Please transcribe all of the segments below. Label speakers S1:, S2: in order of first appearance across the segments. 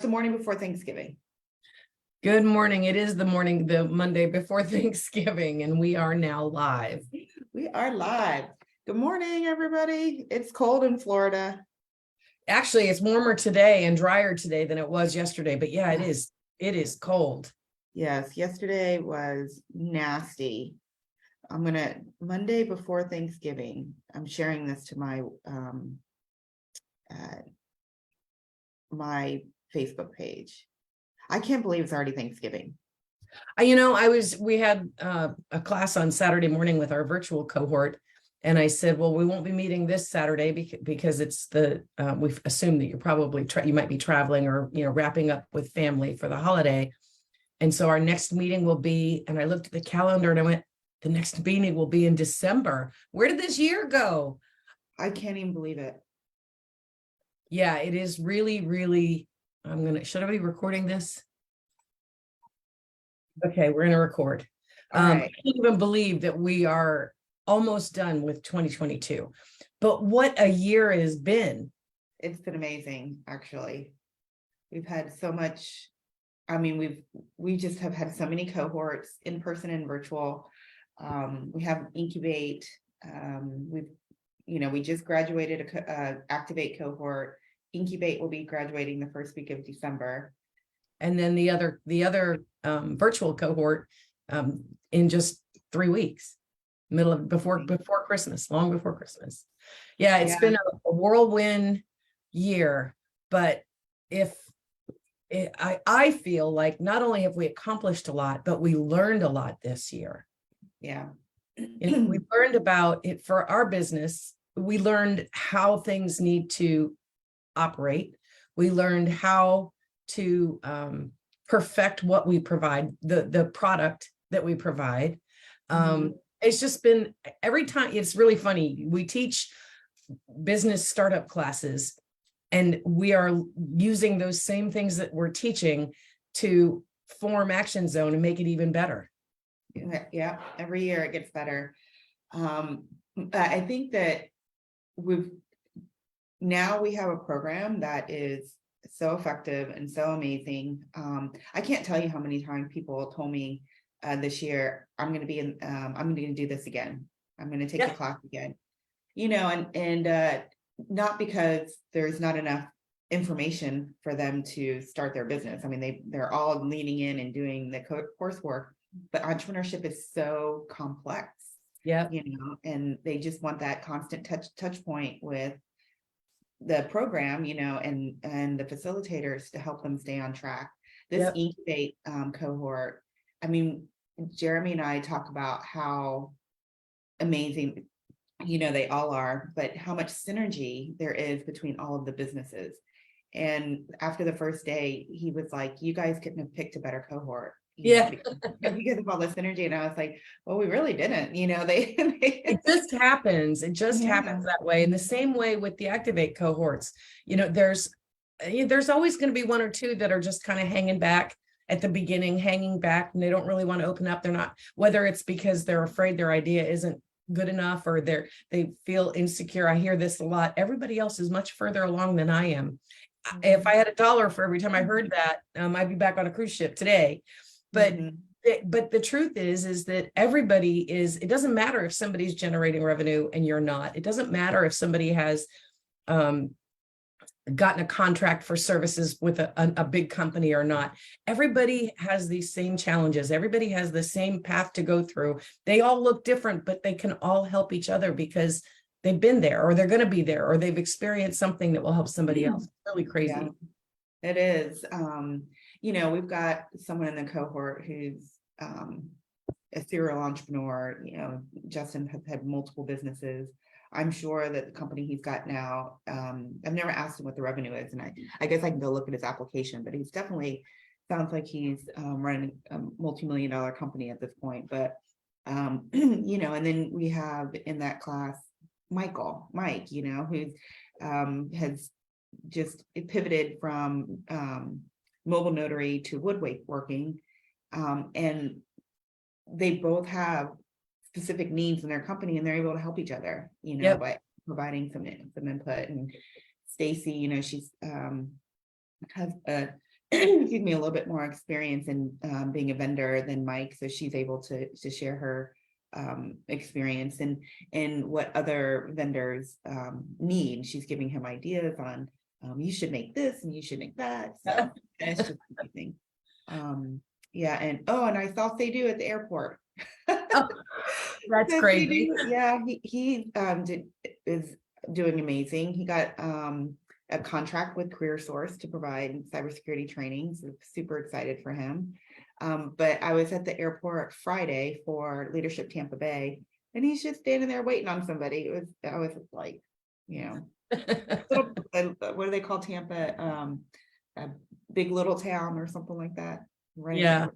S1: The morning before Thanksgiving.
S2: Good morning. It is the Monday before Thanksgiving, and we are now live.
S1: We are live. Good morning, everybody. It's cold in Florida.
S2: Actually, it's warmer today and drier today than it was yesterday, but yeah, it is. It is cold.
S1: Yes, yesterday was nasty. Monday before Thanksgiving, I'm sharing this to my Facebook page. I can't believe it's already Thanksgiving.
S2: We had a class on Saturday morning with our virtual cohort, and I said, well, we won't be meeting this Saturday because it's we've assumed that you're probably you might be traveling or wrapping up with family for the holiday. And so our next meeting will be, and I looked at the calendar and I went, the next meeting will be in December. Where did this year go?
S1: I can't even believe it.
S2: Yeah, it is really, really, should I be recording this? Okay, we're gonna record.
S1: All right.
S2: I can't even believe that we are almost done with 2022. But what a year it has been.
S1: It's been amazing, actually. We've had so much. I mean, we just have had so many cohorts, in person and virtual. We have Incubate. We just graduated a Activate cohort. Incubate will be graduating the first week of December.
S2: And then the other virtual cohort in just 3 weeks, before Christmas, long before Christmas. Yeah, it's been a whirlwind year, but I feel like not only have we accomplished a lot, but we learned a lot this year.
S1: Yeah.
S2: We learned about it for our business. We learned how things need to operate. We learned how to perfect what we provide, the product that we provide. It's just been, every time, it's really funny. We teach business startup classes, and we are using those same things that we're teaching to form Action Zone and make it even better.
S1: Yeah, every year it gets better. I think that we have a program that is so effective and so amazing. I can't tell you how many times people told me this year, I'm going to do this again. I'm going to take the class again, and not because there's not enough information for them to start their business. I mean, they're all leaning in and doing the coursework, but entrepreneurship is so complex.
S2: Yeah.
S1: And they just want that constant touch point with the program, and the facilitators to help them stay on track. This Incubate cohort, I mean, Jeremy and I talk about how amazing, they all are, but how much synergy there is between all of the businesses. And after the first day, he was like, you guys couldn't have picked a better cohort. Because of all this energy. And I was like, well, we really didn't,
S2: it just happens. It just happens that way. In the same way with the Activate cohorts, there's always going to be one or two that are just kind of hanging back at the beginning, and they don't really want to open up. They're not, whether it's because they're afraid their idea isn't good enough or they feel insecure. I hear this a lot. Everybody else is much further along than I am. If I had $1 for every time I heard that, I'd be back on a cruise ship today. But the truth is that everybody is, it doesn't matter if somebody's generating revenue and you're not. It doesn't matter if somebody has gotten a contract for services with a big company or not. Everybody has these same challenges. Everybody has the same path to go through. They all look different, but they can all help each other because they've been there, or they're going to be there, or they've experienced something that will help somebody else. It's really crazy.
S1: Yeah, it is. We've got someone in the cohort who's a serial entrepreneur. Justin has had multiple businesses. I'm sure that the company he's got now, I've never asked him what the revenue is, and I guess I can go look at his application, but he's definitely sounds like he's running a multi-million-dollar company at this point. But and then we have in that class Mike, who has just pivoted from mobile notary to woodworking, and they both have specific needs in their company, and they're able to help each other, by providing some input. And Stacy, she's has a excuse me, a little bit more experience in being a vendor than Mike, so she's able to share her experience and what other vendors need. She's giving him ideas on you should make this and you should make that. So and it's just amazing. Yeah, and I saw they do at the airport.
S2: Oh, that's
S1: Yes,
S2: crazy.
S1: yeah, he is doing amazing. He got a contract with CareerSource to provide cybersecurity training. So super excited for him. But I was at the airport Friday for Leadership Tampa Bay, and he's just standing there waiting on somebody. I was like, little, what do they call Tampa? A big little town or something like that. Right.
S2: Yeah.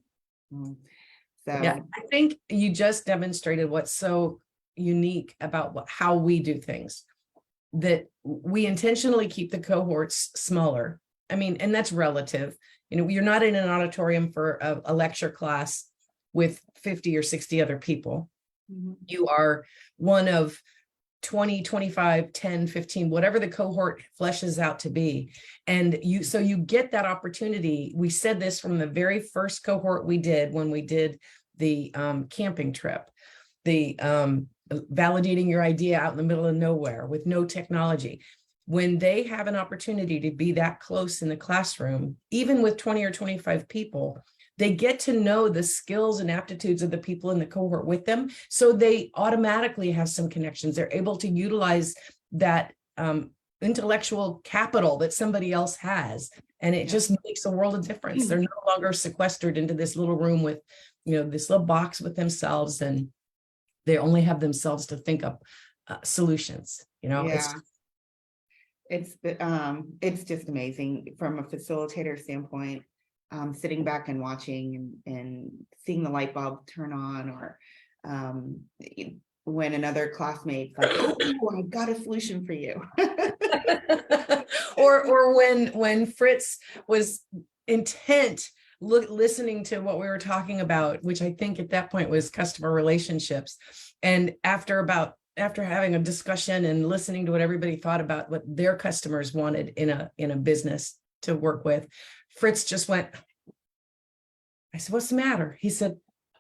S1: So
S2: Yeah, I think you just demonstrated what's so unique about how we do things, that we intentionally keep the cohorts smaller. I mean, and that's relative. You're not in an auditorium for a lecture class with 50 or 60 other people. You are one of 20, 25, 10, 15, whatever the cohort fleshes out to be. And so you get that opportunity. We said this from the very first cohort we did when we did the camping trip, the validating your idea out in the middle of nowhere with no technology. When they have an opportunity to be that close in the classroom, even with 20 or 25 people, they get to know the skills and aptitudes of the people in the cohort with them. So they automatically have some connections. They're able to utilize that intellectual capital that somebody else has. And it just makes a world of difference. They're no longer sequestered into this little room with, this little box with themselves, and they only have themselves to think up solutions.
S1: It's just amazing from a facilitator standpoint. Sitting back and watching and seeing the light bulb turn on, or when another classmate's like, "Oh, I've got a solution for you."
S2: or when Fritz was intent listening to what we were talking about, which I think at that point was customer relationships, and after having a discussion and listening to what everybody thought about what their customers wanted in a business to work with, Fritz just went, I said, "What's the matter?" He said,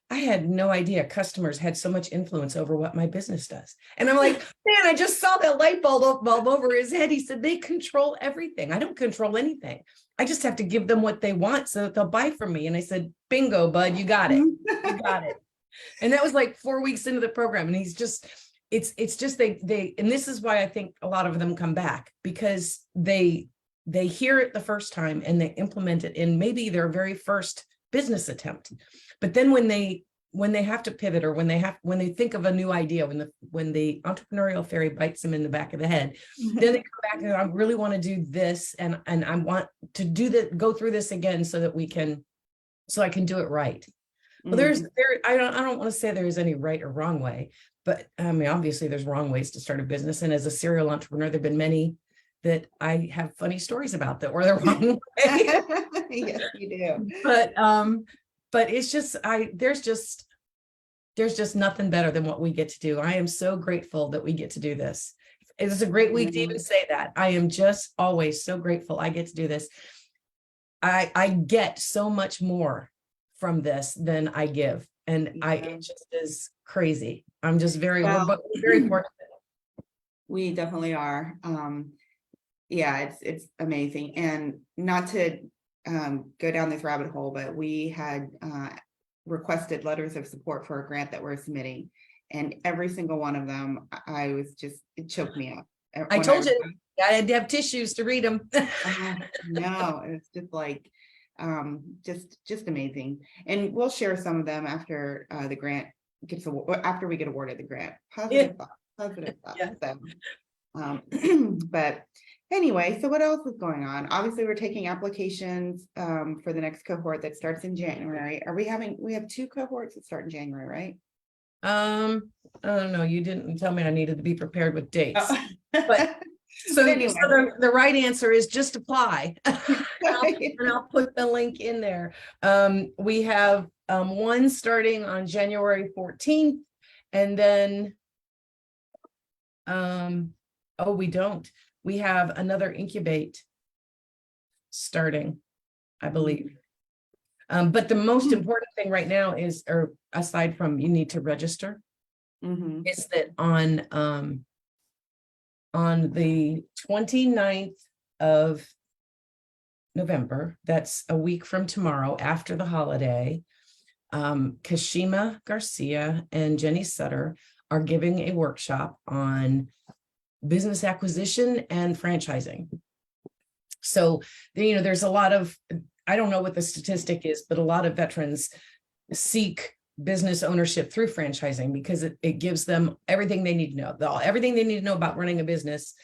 S2: "I had no idea customers had so much influence over what my business does." And I'm like, man, I just saw that light bulb over his head. He said, "They control everything. I don't control anything. I just have to give them what they want so that they'll buy from me." And I said, "Bingo, bud, you got it. You got it." And that was like 4 weeks into the program. And he's just, it's just, they, and this is why I think a lot of them come back, because they hear it the first time and they implement it in maybe their very first business attempt. But then when they have to pivot, or when they think of a new idea, when the entrepreneurial fairy bites them in the back of the head, then they come back and I really want to do this, and I want to go through this again so I can do it right. Well, I don't want to say there's any right or wrong way, but I mean, obviously there's wrong ways to start a business. And as a serial entrepreneur, there've been many that I have funny stories about that were the wrong way.
S1: Yes, you do.
S2: But it's just, there's just nothing better than what we get to do. I am so grateful that we get to do this. It's a great week to even say that. I am just always so grateful I get to do this. I get so much more from this than I give. And it just is crazy. I'm just very fortunate.
S1: We definitely are. Yeah, it's amazing. And not to go down this rabbit hole, but we had requested letters of support for a grant that we're submitting, and every single one of them, it choked me up.
S2: I told you I had to have tissues to read them.
S1: No, it's just like just amazing. And we'll share some of them after the grant after we get awarded the grant. Positive thoughts. Yeah. So, but anyway, so what else is going on? Obviously, we're taking applications for the next cohort that starts in January. We have 2 cohorts that start in January, right?
S2: I don't know. You didn't tell me I needed to be prepared with dates.
S1: Oh.
S2: But so the right answer is just apply. And I'll put the link in there. We have one starting on January 14th, and then we don't. We have another incubate starting I believe. But the most important thing right now is, or aside from you need to register,
S1: Mhm.
S2: is that on the 29th of November, that's a week from tomorrow after the holiday, Kashima Garcia and Jenny Sutter are giving a workshop on business acquisition and franchising. So, there's a lot of, I don't know what the statistic is, but a lot of veterans seek business ownership through franchising because it gives them everything they need to know. Everything they need to know about running a business,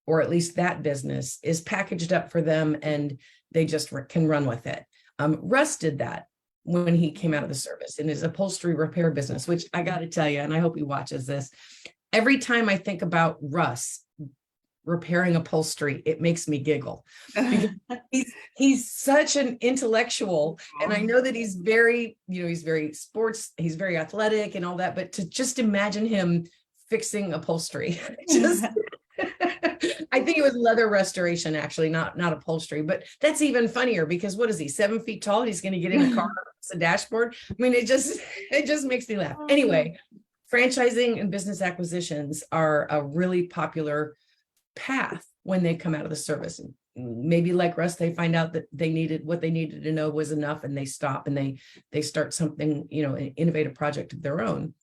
S2: or at least that business, is packaged up for them and they just can run with it. Russ did that when he came out of the service in his upholstery repair business, which I got to tell you, and I hope he watches this. Every time I think about Russ repairing upholstery, it makes me giggle because he's such an intellectual, and I know that he's very, he's very sports, he's very athletic and all that, but to just imagine him fixing upholstery, just I think it was leather restoration, actually, not upholstery, but that's even funnier because what is he, 7 feet tall? He's going to get in a car, it's a dashboard. I mean, it just makes me laugh. Anyway, franchising and business acquisitions are a really popular path when they come out of the service. And maybe like Russ, they find out that what they needed to know was enough, and they stop and they start something, an innovative project of their own.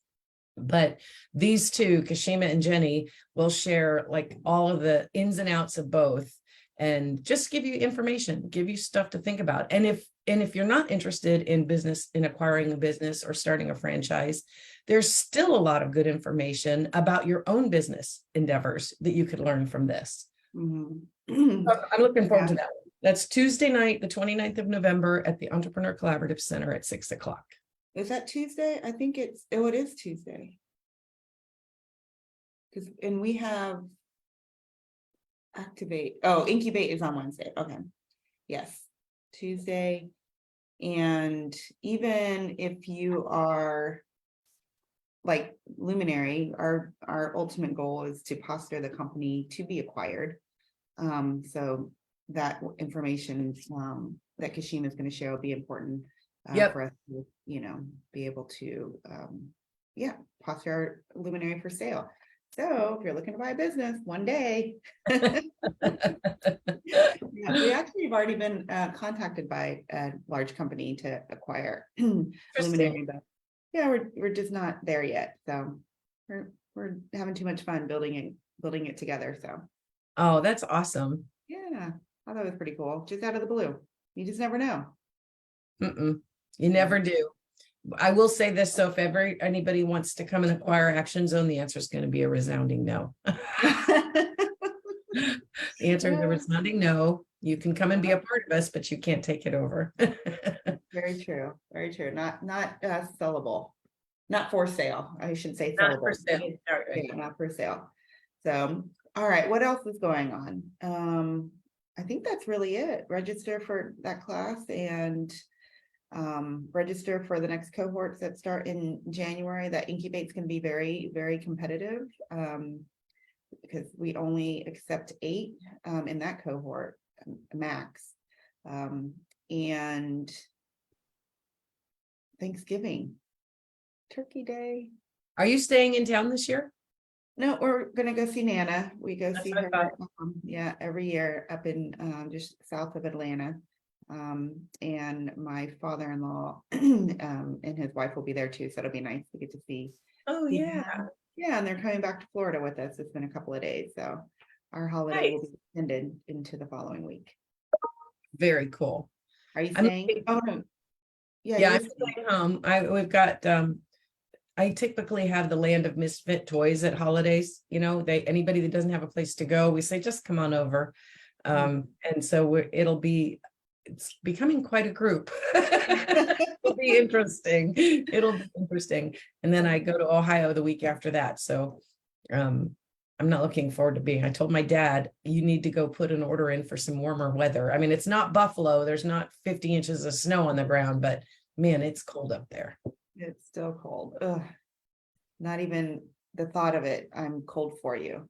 S2: But these two, Kashima and Jenny, will share like all of the ins and outs of both and just give you information, give you stuff to think about. And if you're not interested in business, in acquiring a business or starting a franchise, there's still a lot of good information about your own business endeavors that you could learn from this.
S1: Mhm.
S2: I'm looking forward to that. That's Tuesday night, the 29th of November at the Entrepreneur Collaborative Center at 6:00.
S1: Is that Tuesday? I think it is Tuesday. And we have Incubate is on Wednesday. Okay. Yes, Tuesday. And even if you are like Luminary, our ultimate goal is to posture the company to be acquired. So that information that Kashima is going to share will be important for us to, be able to, posture our Luminary for sale. So if you're looking to buy a business one day, we actually have already been contacted by a large company to acquire Luminary, but we're just not there yet. So we're having too much fun building it together. So
S2: oh, that's awesome.
S1: Yeah, I thought it was pretty cool. Just out of the blue. You just never know.
S2: You never do. I will say this, so if anybody wants to come and acquire Action Zone, the answer is going to be a resounding no. The answer is a resounding no. You can come and be a part of us, but you can't take it over.
S1: Very true. Very true. Not sellable. Not for sale. I should say
S2: Not
S1: sellable.
S2: for sale.
S1: Yeah, not for sale. So, all right. What else is going on? I think that's really it. Register for that class and register for the next cohorts that start in January. That Incubate's can be very, very competitive because we only accept 8 in that cohort max. And Thanksgiving, Turkey Day.
S2: Are you staying in town this year?
S1: No, we're gonna go see Nana. We go see her every year up in just south of Atlanta. And my father-in-law and his wife will be there too, so it'll be nice to get to see.
S2: Oh yeah.
S1: Yeah, and they're coming back to Florida with us. It's been a couple of days, so our holiday will be extended into the following week.
S2: Very cool.
S1: Are you staying? Oh no.
S2: Yeah, I'm staying home. We've got I typically have the Land of Misfit Toys at holidays. Anybody that doesn't have a place to go, we say just come on over. And so it's becoming quite a group. It'll be interesting. And then I go to Ohio the week after that. So I'm not looking forward to being. I told my dad, you need to go put an order in for some warmer weather. I mean, it's not Buffalo. There's not 50 inches of snow on the ground, but man, it's cold up there.
S1: It's still cold. Ugh. Not even the thought of it. I'm cold for you.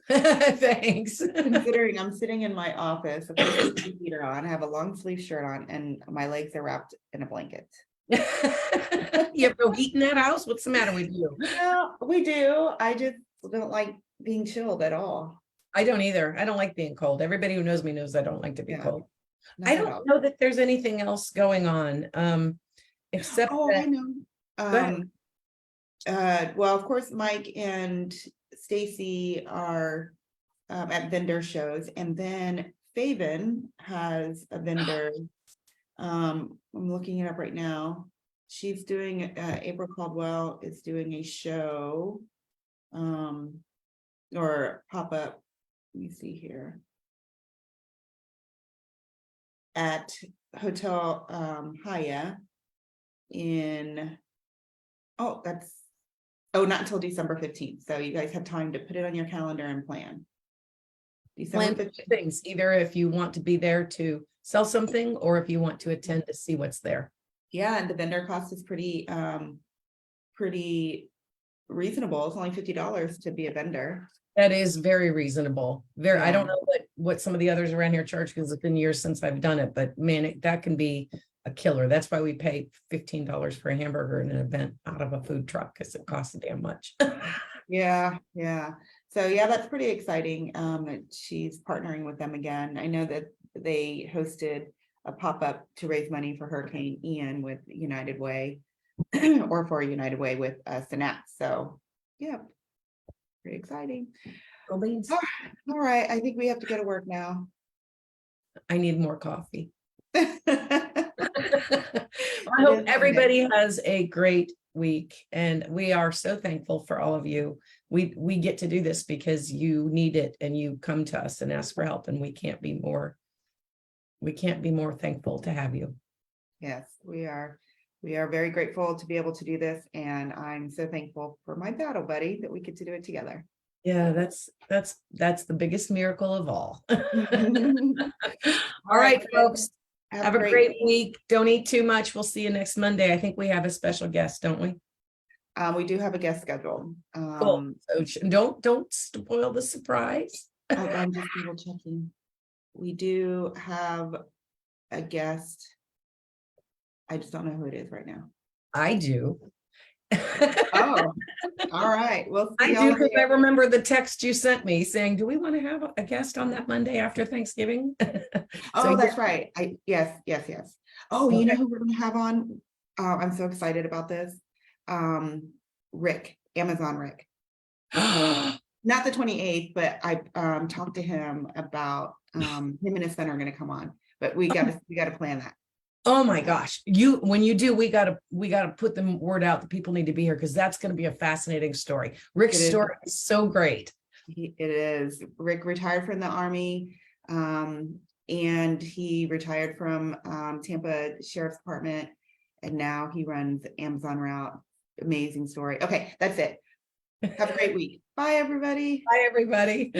S2: Thanks.
S1: Considering I'm sitting in my office, with a heater on, I have a long sleeve shirt on, and my legs are wrapped in a blanket.
S2: You have no heat in that house? What's the matter with you?
S1: No, we do. I just don't like being chilled at all.
S2: I don't either. I don't like being cold. Everybody who knows me knows I don't like to be
S1: Yeah,
S2: cold.
S1: Not
S2: I
S1: at all.
S2: don't know that there's anything else going on, except
S1: Oh, I
S2: that,
S1: know.
S2: ahead.
S1: Well, of course, Mike and Stacy are at vendor shows, and then Faven has a vendor. I'm looking it up right now. She's doing, April Caldwell is doing a show. Or pop-up, let me see here. At Hotel Haya in, oh, not until December 15th. So you guys have time to put it on your calendar and plan. December
S2: Plan
S1: 15th.
S2: things, either if you want to be there to sell something or if you want to attend to see what's there.
S1: Yeah, and the vendor cost is pretty reasonable. It's only $50 to be a vendor.
S2: That is very reasonable. Very, I don't
S1: Yeah.
S2: know what some of the others around here charge because it's been years since I've done it, but man, that can be a killer. That's why we pay $15 for a hamburger in an event out of a food truck because it costs damn much.
S1: Yeah. So yeah, that's pretty exciting. That she's partnering with them again. I know that they hosted a pop-up to raise money for Hurricane Ian with United Way or for United Way with Synapse. So yeah, pretty exciting.
S2: Cool beans.
S1: All right, I think we have to go to work now.
S2: I need more coffee. I
S1: It
S2: hope
S1: is
S2: everybody has a great week, and we are so thankful for all of you. We get to do this because you need it and you come to us and ask for help, and we can't be more thankful to have you.
S1: Yes, we are. We are very grateful to be able to do this, and I'm so thankful for my battle buddy that we get to do it together.
S2: Yeah, that's the biggest miracle of all.
S1: All
S2: All right, folks.
S1: Have
S2: Have a great week. Don't eat too much. We'll see you next Monday. I think we have a special guest, don't we?
S1: We do have a guest scheduled.
S2: Cool. So don't spoil the surprise.
S1: I'm just double checking. We do have a guest. I just don't know who it is right now.
S2: I do.
S1: Oh, all right. Well,
S2: I do, because I remember the text you sent me saying, do we want to have a guest on that Monday after Thanksgiving?
S1: Oh, that's right. Yes. Oh, you know
S2: Okay.
S1: who we're gonna have on? I'm so excited about this. Rick, Amazon Rick. Not the 28th, but I talked to him about him and his son are gonna come on, but we gotta plan that.
S2: Oh my gosh. When you do, we gotta put the word out that people need to be here, because that's going to be a fascinating story. Rick's
S1: It is.
S2: story is so great.
S1: It is. Rick retired from the Army, and he retired from Tampa Sheriff's Department, and now he runs Amazon Route. Amazing story. Okay, that's it. Have a great week. Bye, everybody.
S2: Bye, everybody.